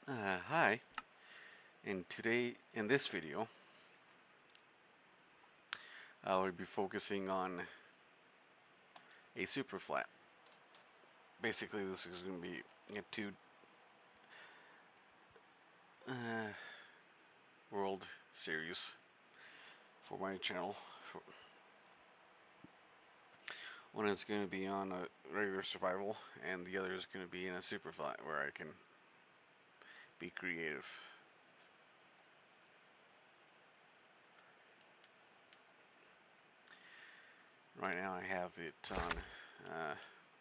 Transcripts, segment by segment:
Hi, and today in this video I will be focusing on a superflat. Basically this is going to be a two uh, world series for my channel. One is going to be on a regular survival and the other is going to be in a superflat where I can be creative. Right now I have it on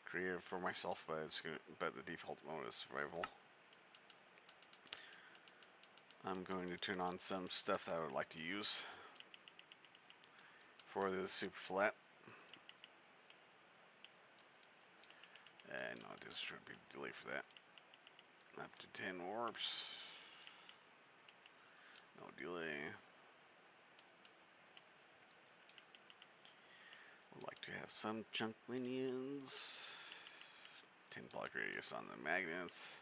creative for myself, but the default mode is survival. I'm going to turn on some stuff that I would like to use for this superflat. No, this should be delay for that. Up to 10 warps. No delay. Would like to have some chunk minions. 10 block radius on the magnets.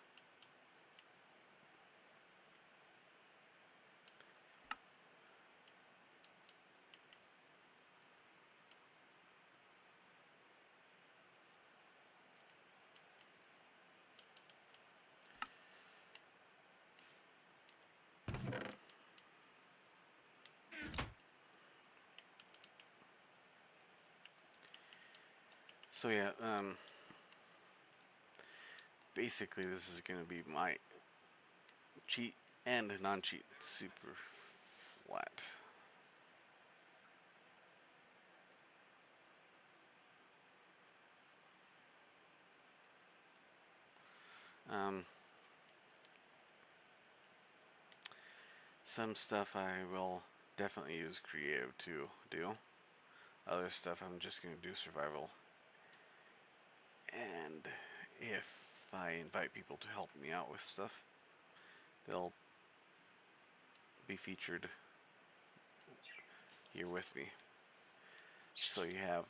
So yeah, basically this is going to be my cheat and non-cheat super flat. Some stuff I will definitely use creative to do. Other stuff I'm just going to do survival. And if I invite people to help me out with stuff, they'll be featured here with me. So you have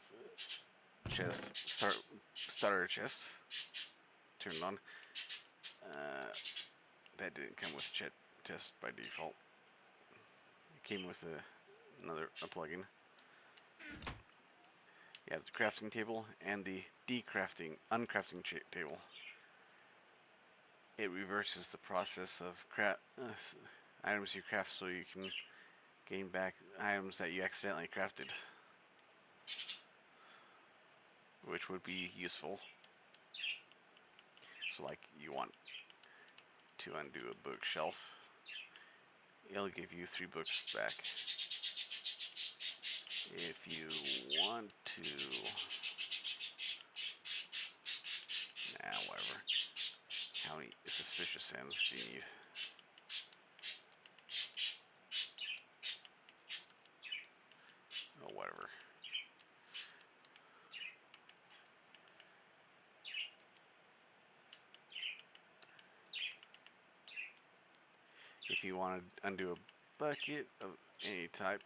starter chest turned on. That didn't come with chest by default. It came with another plugin. You have the crafting table and the uncrafting table. It reverses the process of items you craft so you can gain back items that you accidentally crafted, which would be useful. So like you want to undo a bookshelf, it'll give you 3 books back. If you want to, whatever. How many suspicious sands do you need? Oh, whatever. If you want to undo a bucket of any type,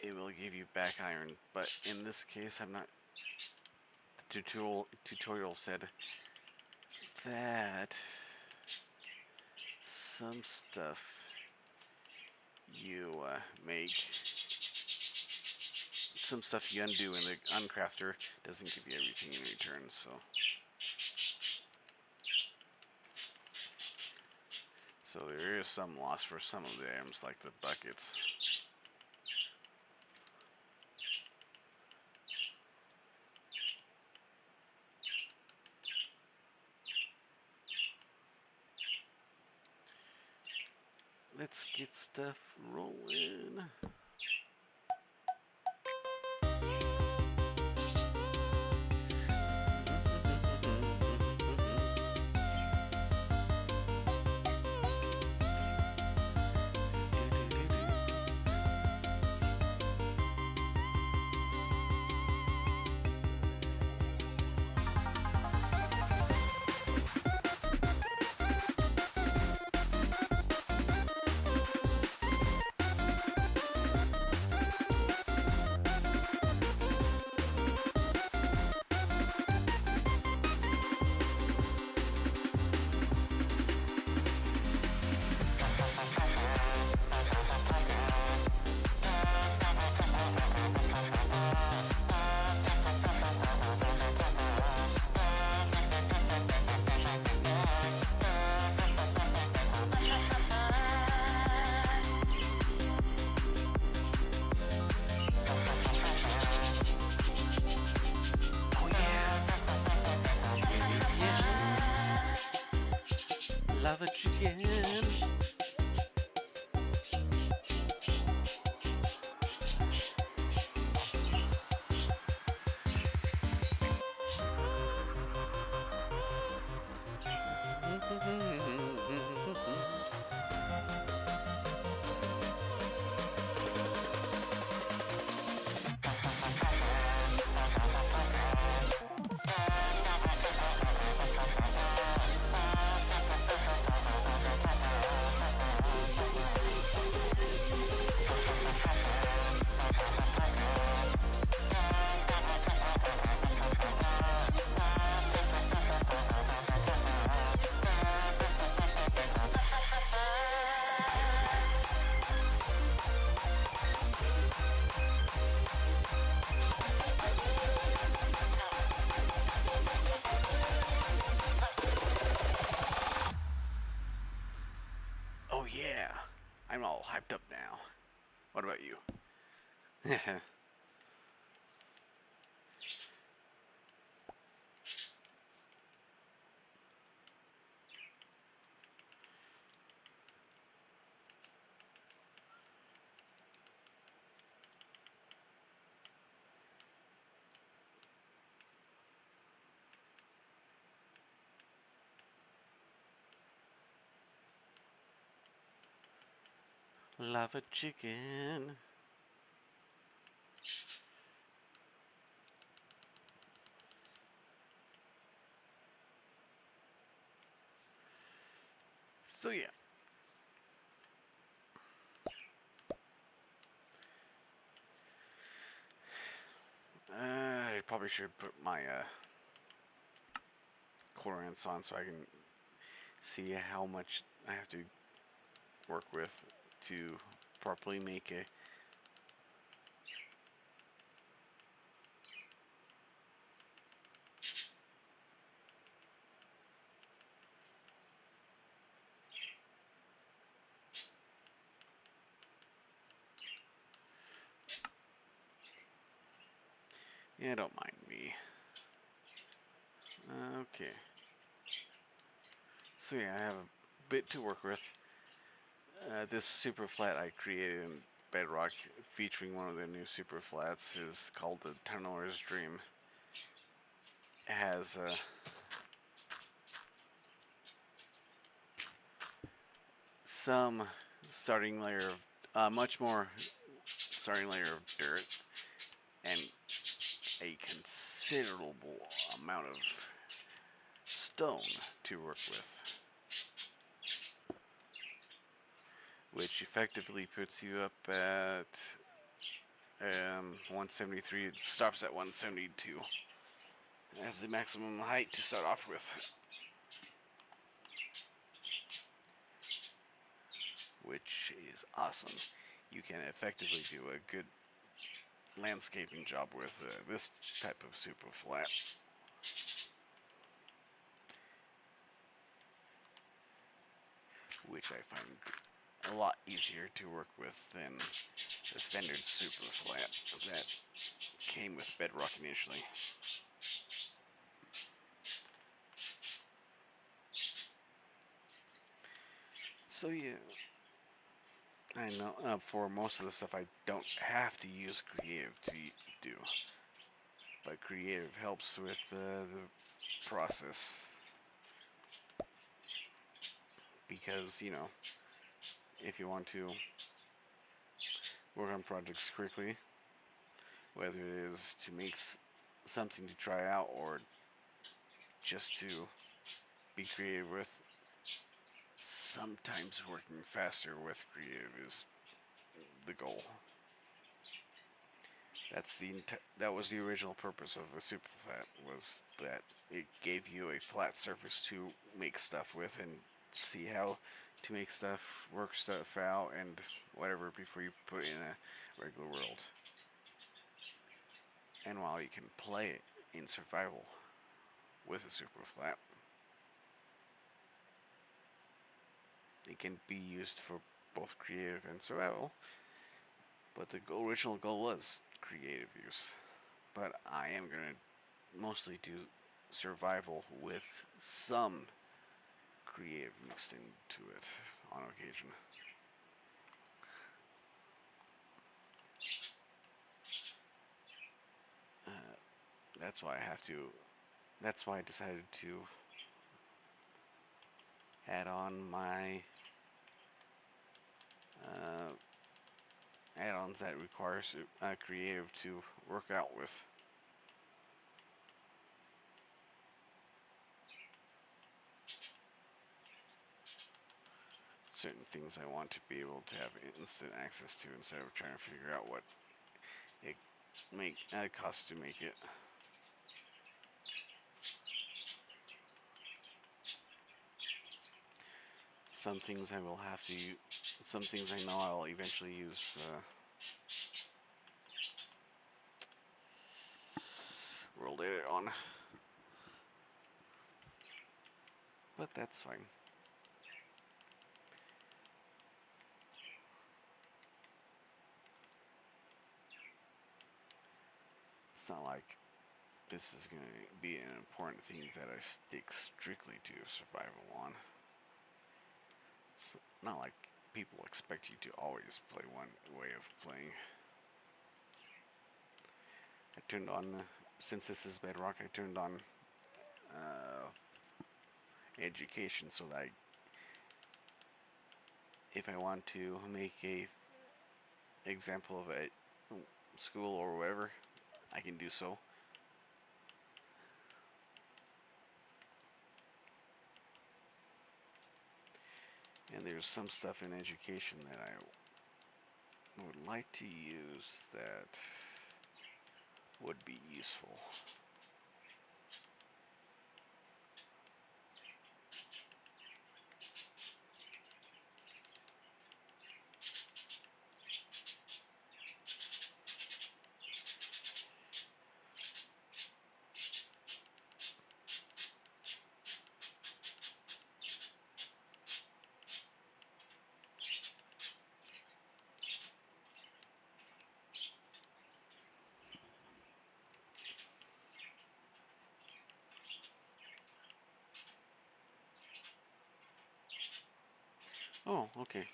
it will give you back iron, but in this case I'm not. The tutorial said that some stuff you some stuff you undo in the uncrafter doesn't give you everything in return, so there is some loss for some of the items, like the buckets. Let's get stuff rolling. Lava chicken. Oh yeah, I'm all hyped up now. What about you? Lava chicken. So yeah. I probably should put my coordinates on so I can see how much I have to work with to properly make a. Yeah, don't mind me. Okay. So yeah, I have a bit to work with. This super flat I created in Bedrock, featuring one of the new super flats, is called the Tunneler's Dream. It has some starting layer of much more starting layer of dirt and a considerable amount of stone to work with, which effectively puts you up at 173. It stops at 172 as the maximum height to start off with, which is awesome. You can effectively do a good landscaping job with this type of super flat, which I find a lot easier to work with than the standard super flat that came with Bedrock initially. So yeah, I know for most of the stuff I don't have to use creative to do, but creative helps with the process, because if you want to work on projects quickly, whether it is to make something to try out or just to be creative with, sometimes working faster with creative is the goal. That was the original purpose of a superflat, was that it gave you a flat surface to make stuff with and see how to make stuff, work stuff out, and whatever before you put it in a regular world. And while you can play it in survival with a superflat, it can be used for both creative and survival. But the original goal was creative use. But I am going to mostly do survival with some creative mixed into it on occasion. That's why I have to. That's why I decided to add on my uh, add-ons that requires creative to work out with. Certain things I want to be able to have instant access to instead of trying to figure out what it costs to make it. Some things I will have to use. Some things I know I'll eventually use World Edit on. But that's fine. It's not like this is going to be an important thing that I stick strictly to survival on. It's not like people expect you to always play one way of playing. I turned on, since this is Bedrock, I turned on education so that if I want to make a example of a school or whatever, I can do so. And there's some stuff in education that I would like to use that would be useful. Oh, okay.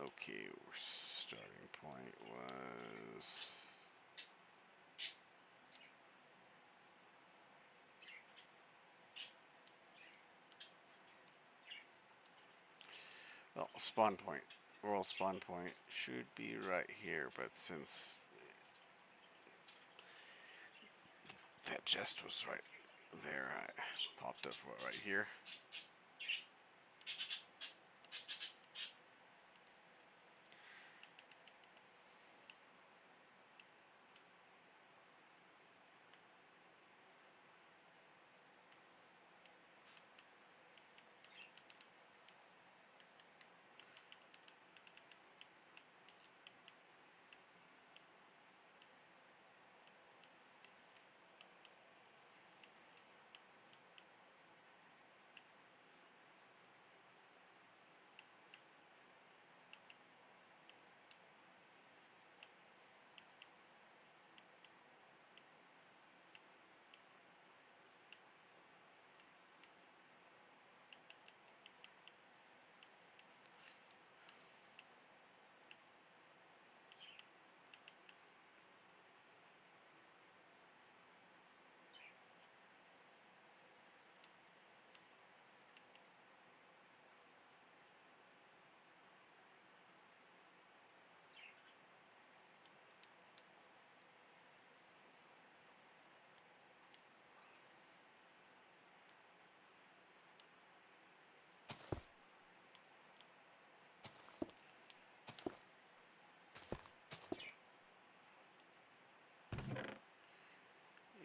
Okay, our starting point was... Well, spawn point. World spawn point should be right here, but since that chest was right there, I popped up right here.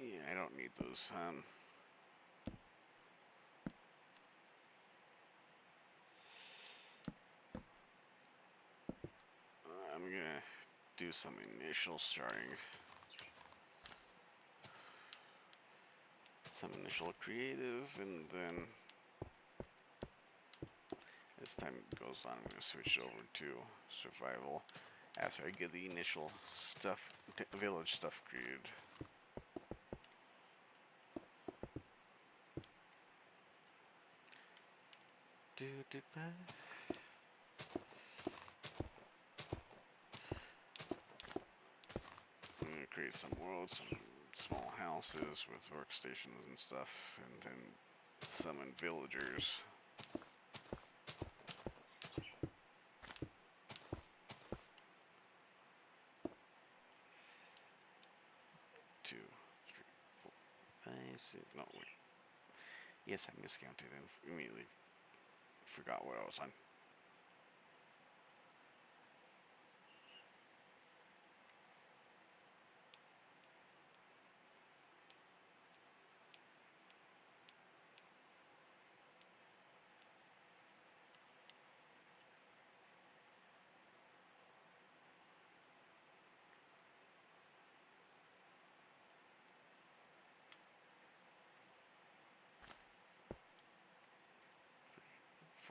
Yeah, I don't need those. I'm gonna do some initial starting. Some initial creative, and then as time goes on, I'm gonna switch over to survival. after I get the initial stuff, village stuff created. I'm gonna create some worlds, some small houses with workstations and stuff, and then summon villagers. Two, three, four, five, six. No, wait. Yes, I miscounted and immediately forgot what I was on.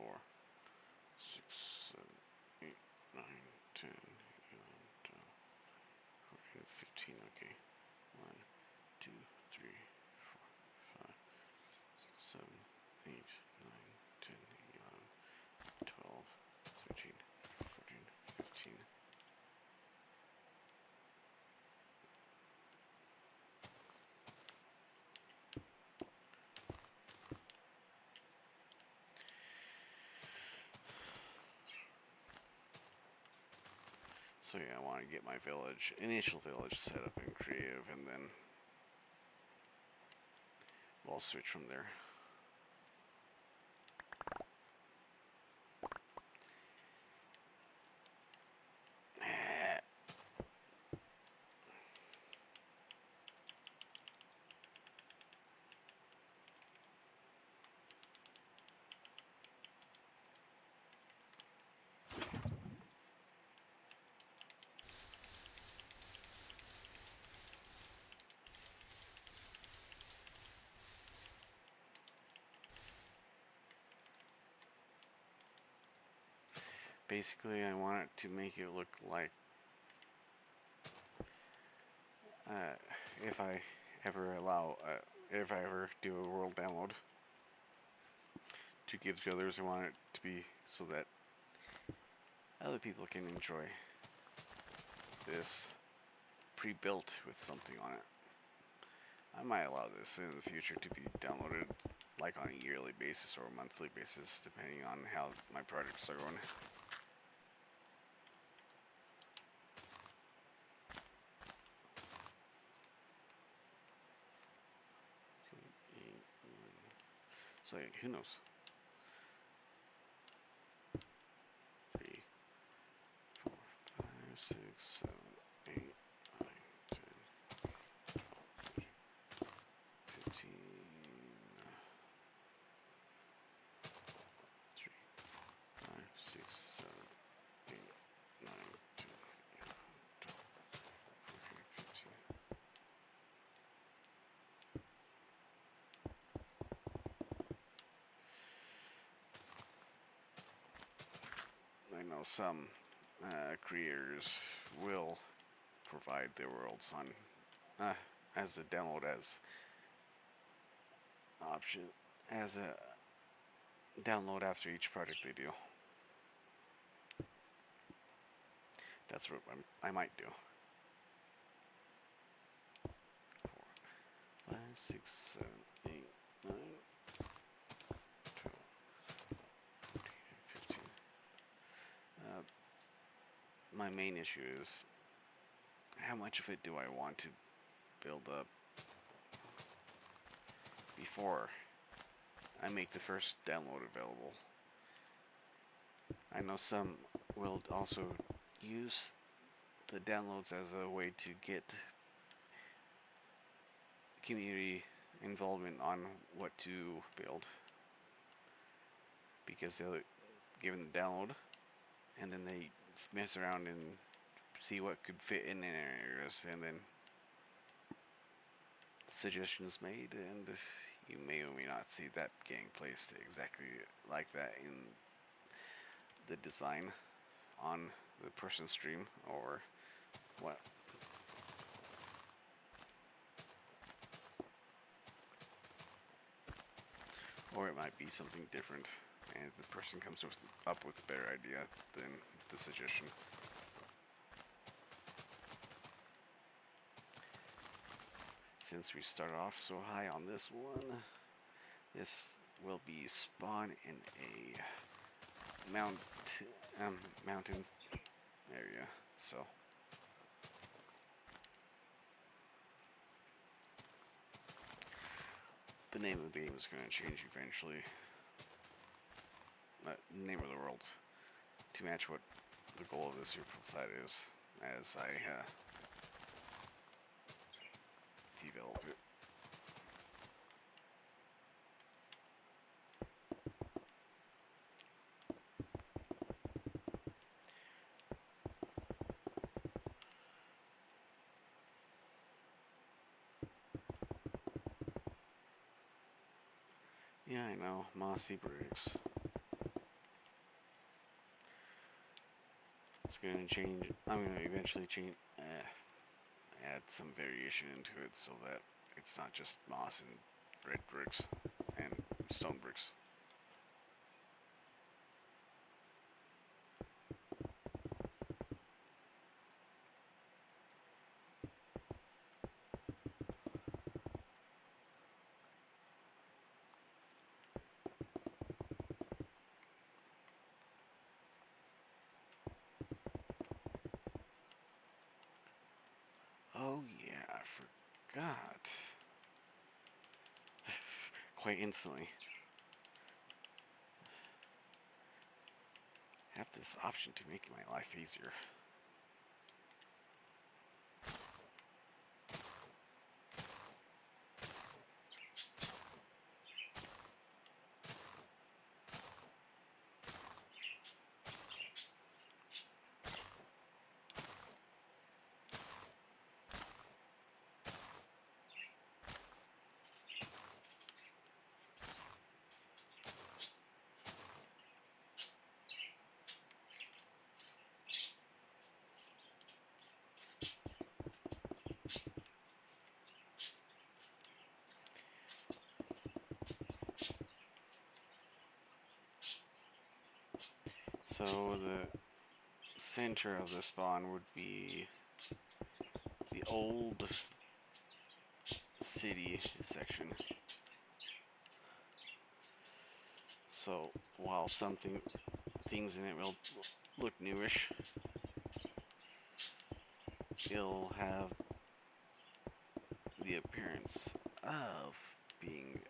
4, 6, 7, 8, 9, 10, 11, 12, 14, 15. Okay. 1, 2, 3, 4, 5, 7, 8, 9, 10, 11, 12, 13, 14, 15. So yeah, I want to get my initial village set up in creative, and then we'll switch from there. Basically, I want it to make it look like if I ever if I ever do a world download to give to others, I want it to be so that other people can enjoy this pre-built with something on it. I might allow this in the future to be downloaded like on a yearly basis or a monthly basis, depending on how my projects are going. So who knows? 3, 4, 5, 6, 7, 8, 9, 10, 12, 15, 3, 5, 6, 7, 8, 9, 10, 11, 12, 14, 15. I know some creators will provide their worlds on as a download as option as a download after each project they do. That's what I might do. 4, 5, 6, 7, 8, 9, 12, 14, 15. My main issue is how much of it do I want to build up before I make the first download available. I know some will also use the downloads as a way to get community involvement on what to build, because they'll give them the download and then they mess around and see what could fit in areas, and then suggestions made, and you may or may not see that getting placed exactly like that in the design on the person's stream or what. Or it might be something different, and the person comes up with a better idea than the suggestion. Since we start off so high on this one, this will be spawn in a mountain area. So the name of the game is going to change eventually. The name of the world to match what the goal of this Superflat is, as I develop it. Yeah, I know, mossy bricks. It's gonna change. I'm gonna eventually add some variation into it so that it's not just moss and red bricks and stone bricks. Oh yeah, I forgot. Quite instantly. Have this option to make my life easier. So the center of the spawn would be the old city section. So while things in it will look newish, it'll have the appearance of being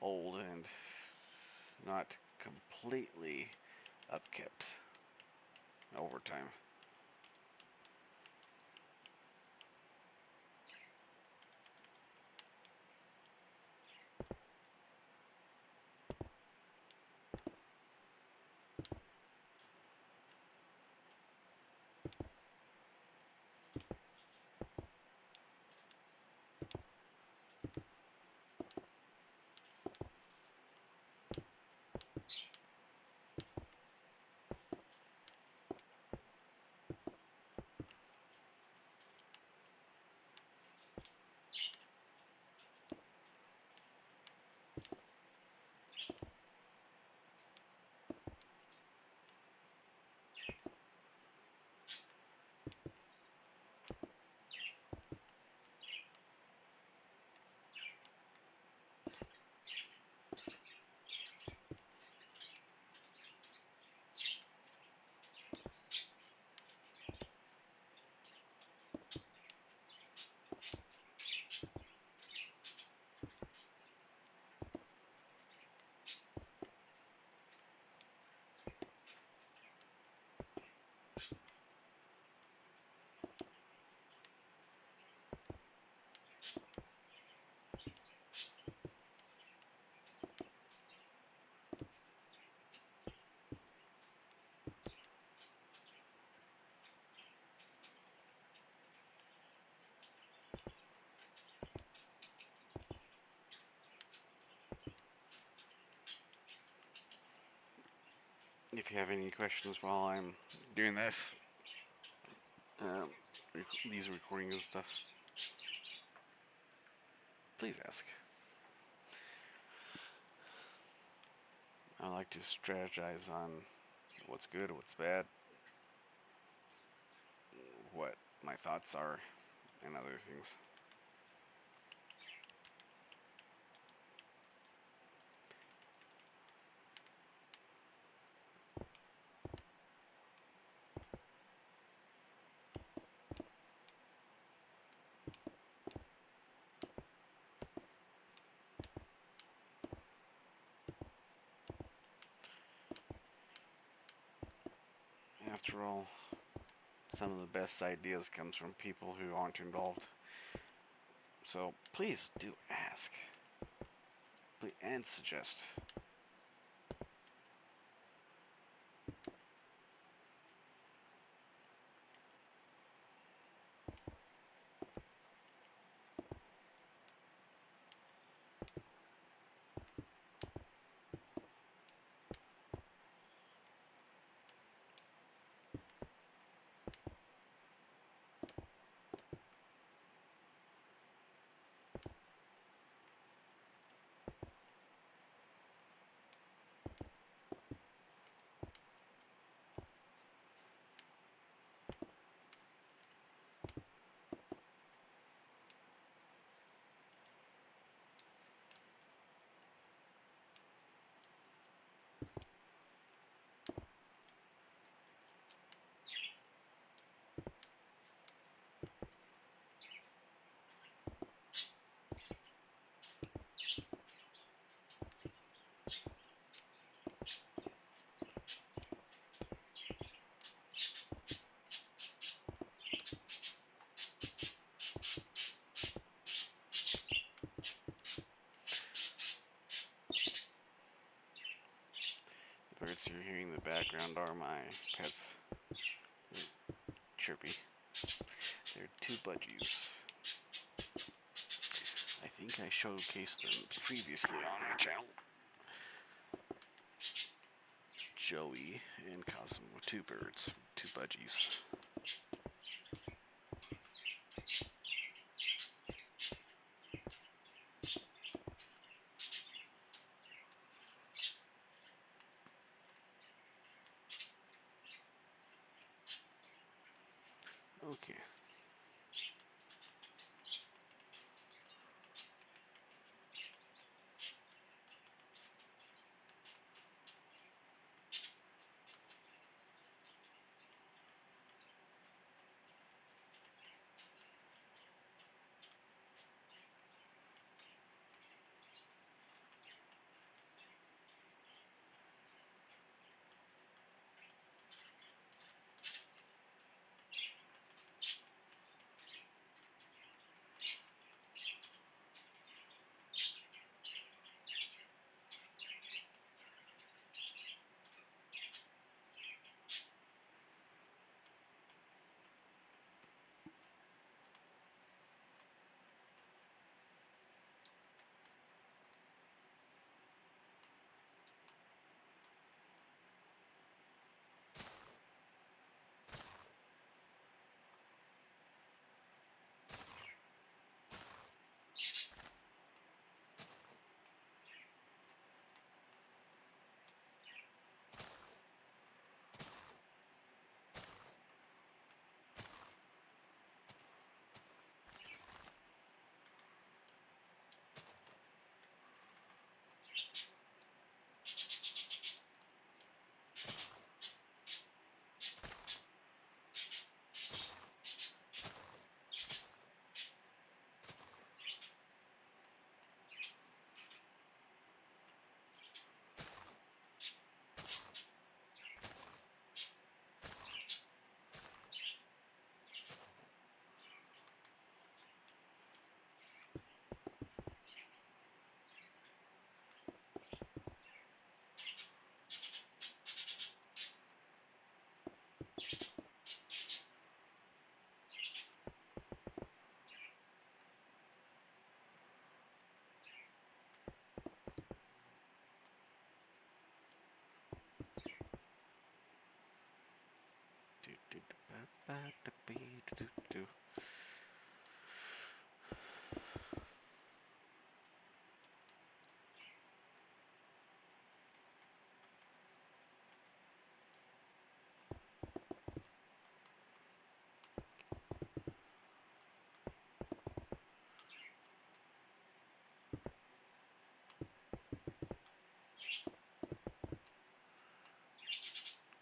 old and not completely upkept over time. if you have any questions while I'm doing this, um, these recordings and stuff, please ask. I like to strategize on what's good, what's bad, what my thoughts are, and other things. After all, some of the best ideas comes from people who aren't involved. So please do ask. And suggest. The birds you're hearing in the background are my pets. They're chirpy. They're two budgies. I think I showcased them previously on my channel. Joey and Cosmo, two birds, two budgies. Okay.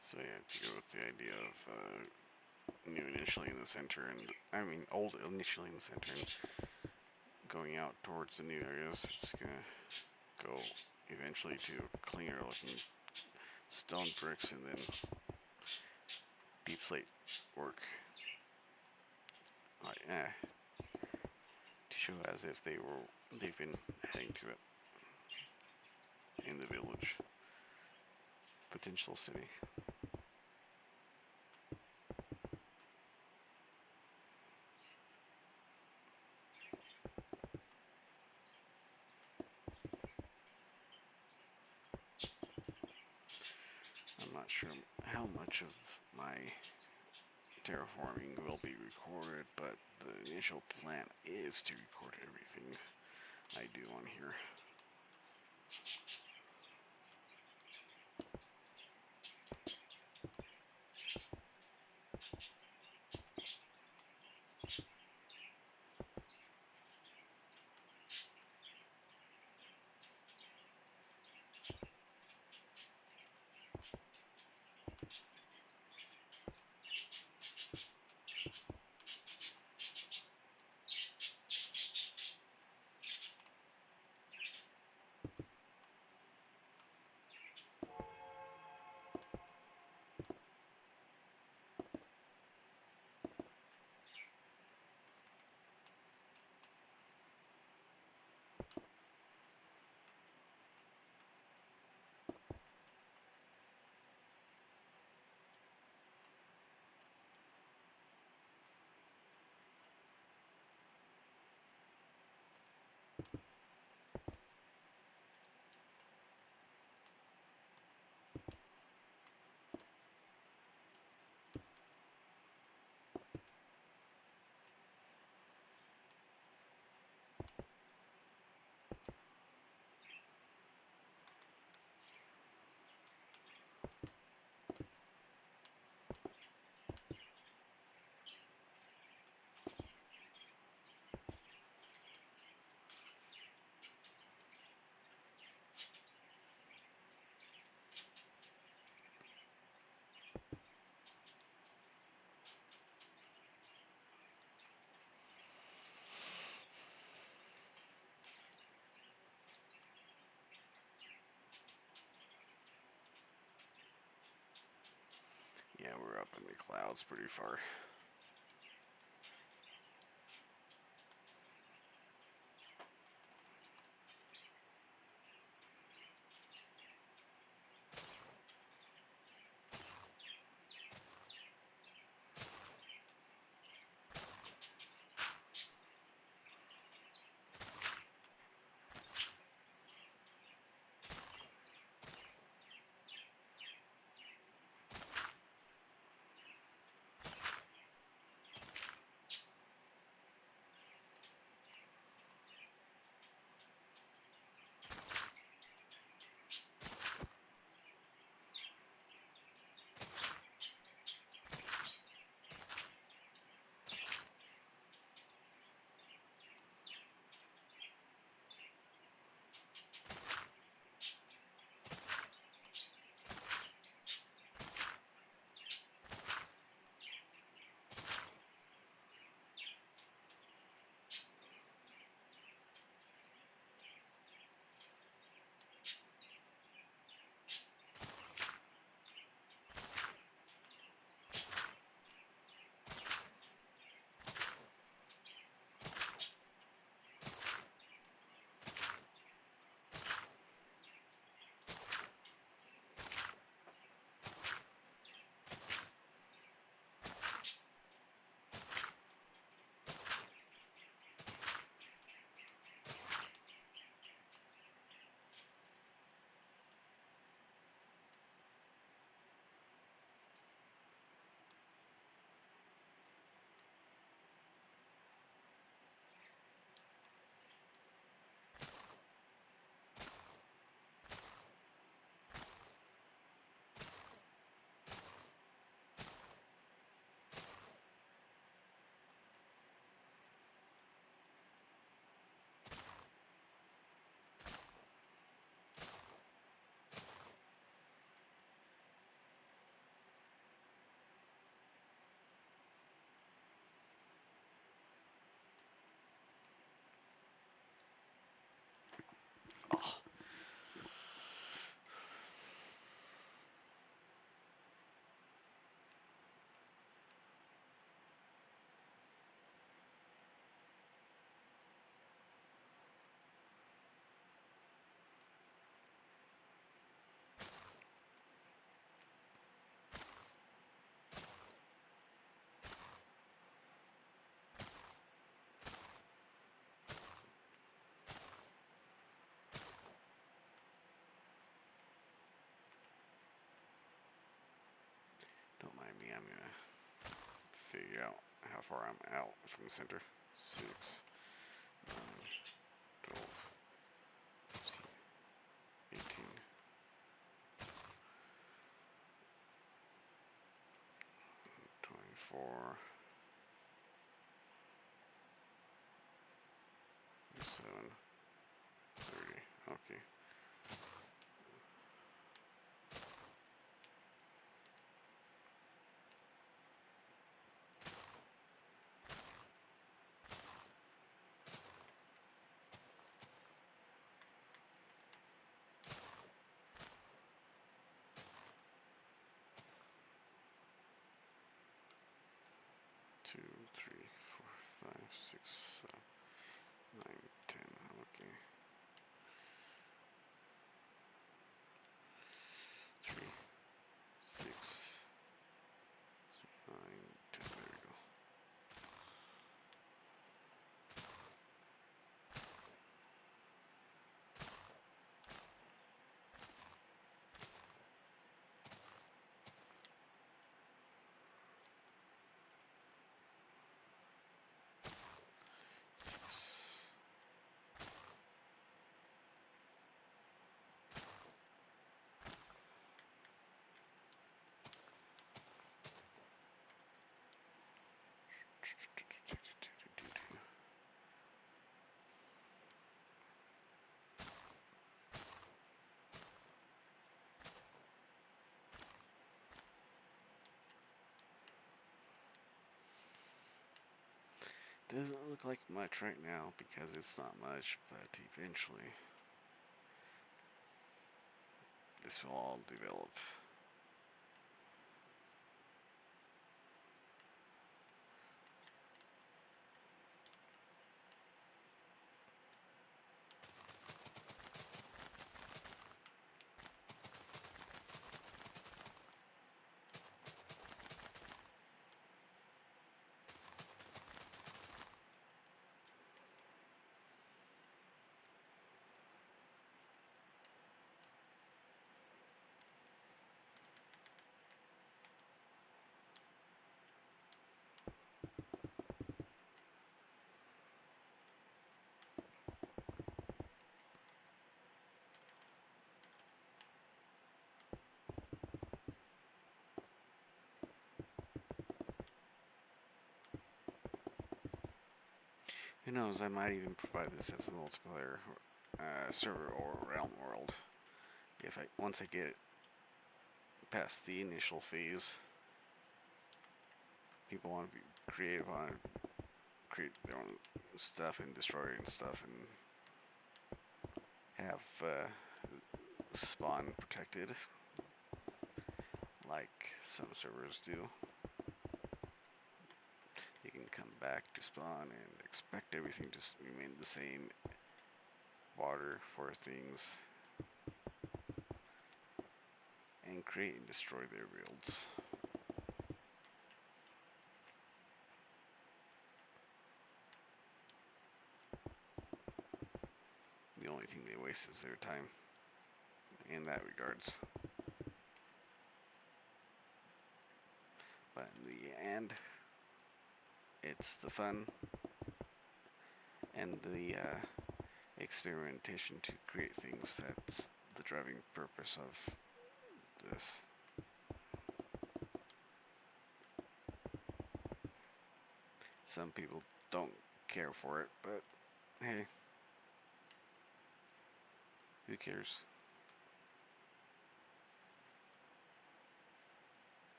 So yeah, to go with the idea of new initially in the center, and I mean old initially in the center, and going out towards the new areas. It's gonna go eventually to cleaner looking stone bricks and then deep slate work. Like, to show as if they've been adding to it in the village, potential city. I'm not sure how much of my terraforming will be recorded, but the initial plan is to record everything I do on here. Yeah, we're up in the clouds pretty far. I'm gonna figure out how far I'm out from the center. 6, 9, 12, 15, 18. 24, 27, 30. Okay. Two, three, four, 5, 6, 7, 9, 10. Okay. 3, 6, 9, 10. There we go. Six. Doesn't look like much right now because it's not much, but eventually this will all develop. Who knows, I might even provide this as a multiplayer server or realm world. If once I get it past the initial phase, people want to be creative, want to create their own stuff and destroy it and stuff and have spawn protected like some servers do. You can come back to spawn and expect everything to remain the same. Water for things and create and destroy their builds. The only thing they waste is their time in that regards. But in the end, it's the fun and the experimentation to create things that's the driving purpose of this. Some people don't care for it, but hey, who cares?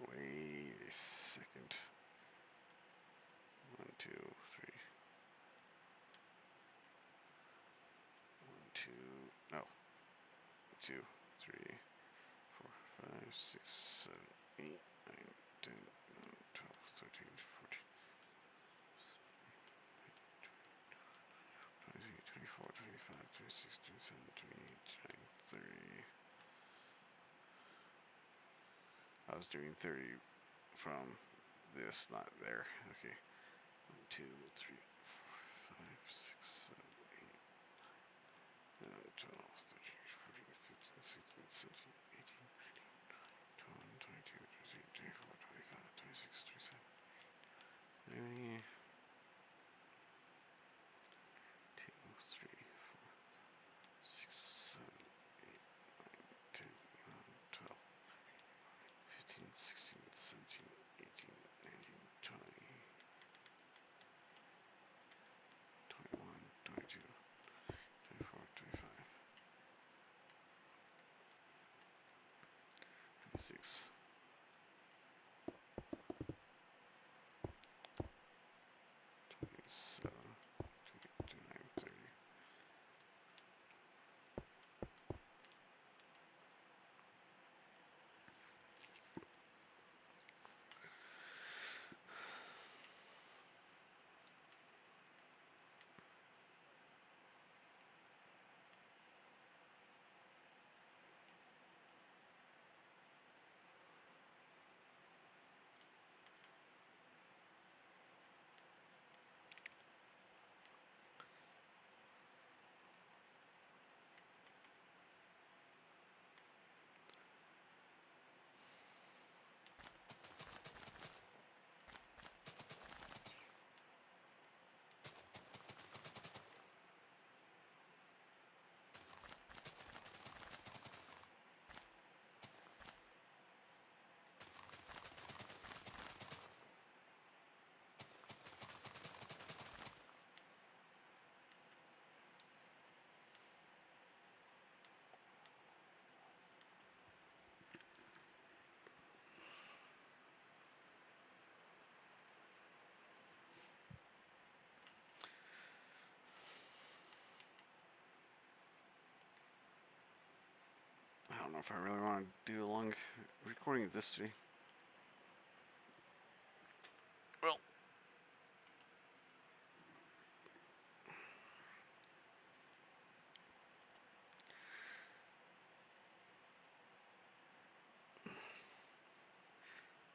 Wait a second. 1, 2, 3. 1, 2. No. 2, 3, 4, 5, 6, 7, 8, 9, 10, 11, 12, 13, 14, 23, 24, 25, 26, 27, 28, 29, 30. was doing 30 from this, not there. Okay. 1, 2, 3, 4, 5, 6, 7, 8, 9, 12, 13, 14, 15, 16, 17, 18, 19, 20, 22, 23, 24, 25, 26, 27, 30. 2, 3, 4, 6, 7, 8, 9, 10, 11, 12, 15, 16, 17, 18, 19, 20, 21, 22, 24, 25, 26, 27, 28, 29, 30. I don't know if I really want to do a long recording of this today. Well,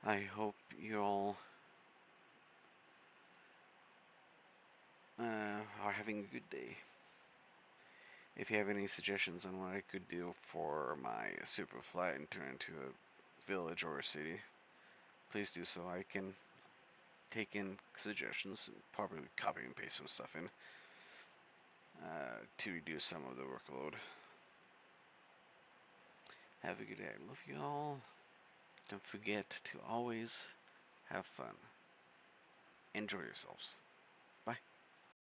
I hope you all are having a good day. If you have any suggestions on what I could do for my Superflat and turn into a village or a city, please do so. I can take in suggestions and probably copy and paste some stuff in to reduce some of the workload. Have a good day. I love you all. Don't forget to always have fun. Enjoy yourselves.